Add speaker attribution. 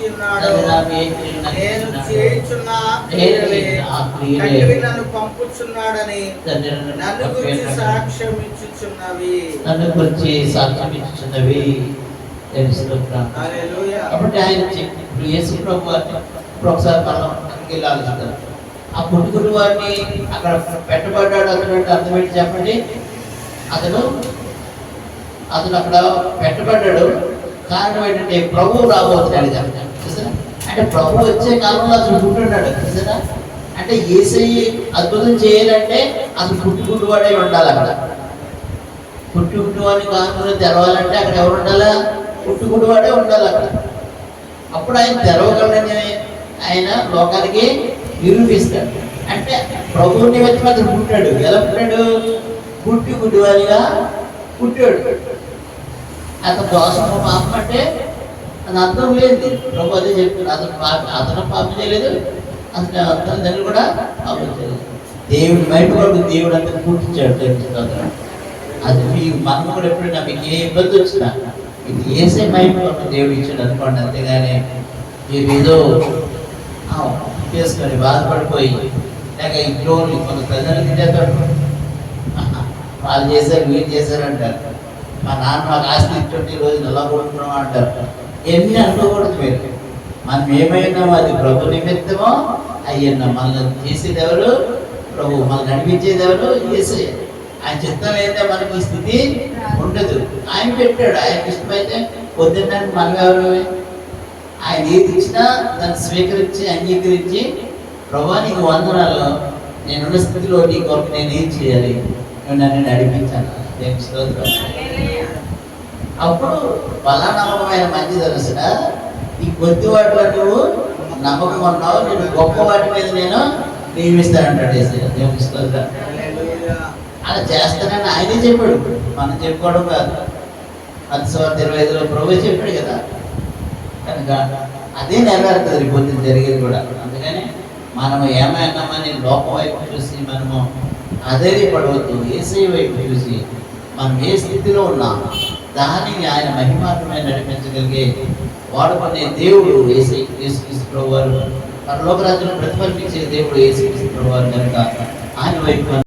Speaker 1: ఉన్నాడో నేను చేయుచున్న క్రియలే తండ్రి నన్ను పంపుచున్నాడని నన్ను గురించి సాక్ష్యం ఇచ్చుచున్నవి.
Speaker 2: కాబట్టి ఆయన యేసు ప్రభు ఒకసారి మనం ఆలోచిస్తారు. ఆ పుట్టుకున్న వారిని అక్కడ పెట్టబడ్డాడు అతను అంటే అర్థం ఏంటి చెప్పండి. అతను అక్కడ పెట్టబడ్డాడు. కారణం ఏంటంటే ప్రభు రాబోతున్నాడు కదా. చూసారా, అంటే ప్రభు వచ్చే కాలంలో అతను పుట్టున్నాడు. చూసారా, అంటే యేసయ్య అద్భుతం చేయాలంటే అతను పుట్టుకుంటువాడే ఉండాలి. అక్కడ పుట్టుకుంటువాడిని కానుకొని తెరవాలంటే అక్కడ ఎవరు ఉండాలా? పుట్టుకుంటువాడే ఉండాలి అక్కడ. అప్పుడు ఆయన తెరవగలని ఆయన లోకానికి నిరూపిస్తాడు. అంటే ప్రభువు నిమిత్తం అతను పుట్టాడు. ఎలా పుట్టాడు? పుట్టి గుడ్డివాడిగా పుట్టాడు. అతను దోషము పాపం అంటే అది అర్థం లేదు. ప్రభు అదే చెప్తున్నాడు. అతను పాపం చేయలేదు, అతని దగ్గర కూడా పాపం చేయలేదు. దేవుడు బయటపడు దేవుడు అంతా పూర్తించాడు. అది మీ మనం కూడా ఎప్పుడైనా మీకు ఏ ఇబ్బంది వచ్చినా ఇది ఏసే మైండ్ దేవుడు ఇచ్చాడు అనుకోండి. అంతేగాని మీరు ఏదో చేసుకొని బాధపడిపోయి లేక ఇంట్లో కొంత ప్రజలకి చేస్తాడు, వాళ్ళు చేశారు వీళ్ళు చేశారు అంటారు. మా నాన్న మాకు ఆస్తి ఇటువంటి రోజు ఎలా కొడుతున్నాం అంటారు. ఎన్ని అనుకోకూడదు. మీరు మనం ఏమైనా అది ప్రభు నిమిత్తమో అయ్యన్నా. మనల్ని చేసేది ఎవరు? ప్రభు. మనల్ని నడిపించేది ఎవరు? యేసయ్య. ఆయన చిత్తం అయితే మనకి ఈ స్థితి ఉండదు. ఆయన పెట్టాడు. ఆయనకి ఇష్టమైతే పొద్దున్నానికి మనం ఎవరు? ఆయన ఏది ఇచ్చినా దాన్ని స్వీకరించి అంగీకరించి ప్రభా నీకు వందనాలు, నేనున్న స్థితిలో నీ కొరకు నేను ఏం చేయాలి, నువ్వు నన్ను నడిపించాను. అప్పుడు బలా నమ్మకమైన మంచి తెలుసిన ఈ కొద్ది వాటిలో నువ్వు నమ్మకం ఉన్నావు, నేను గొప్ప వాటి మీద నేను నియమిస్తానంటాడు దేవుని. అలా చేస్తానని ఆయనే చెప్పాడు, మనం చెప్పుకోవడం కాదు. 10:25 ప్రభు చెప్పాడు కదా. కనుక అదే నెరవేరుతుంది పొద్దున్న జరిగేది కూడా. అందుకని మనము ఏమైనామని లోకం వైపు చూసి మనము అధైర్యపడవద్దు. యేసయ్య వైపు చూసి మనం ఏ స్థితిలో ఉన్నాము దానిని ఆయన మహిమాత్మని నడిపించగలిగే వాడుకునే దేవుడు యేసుక్రీస్తు ప్రభువారు. పరలోక రాజ్యంలో ప్రతిఫలించే దేవుడు యేసుక్రీస్తు ప్రభువారు కనుక ఆయన వైపు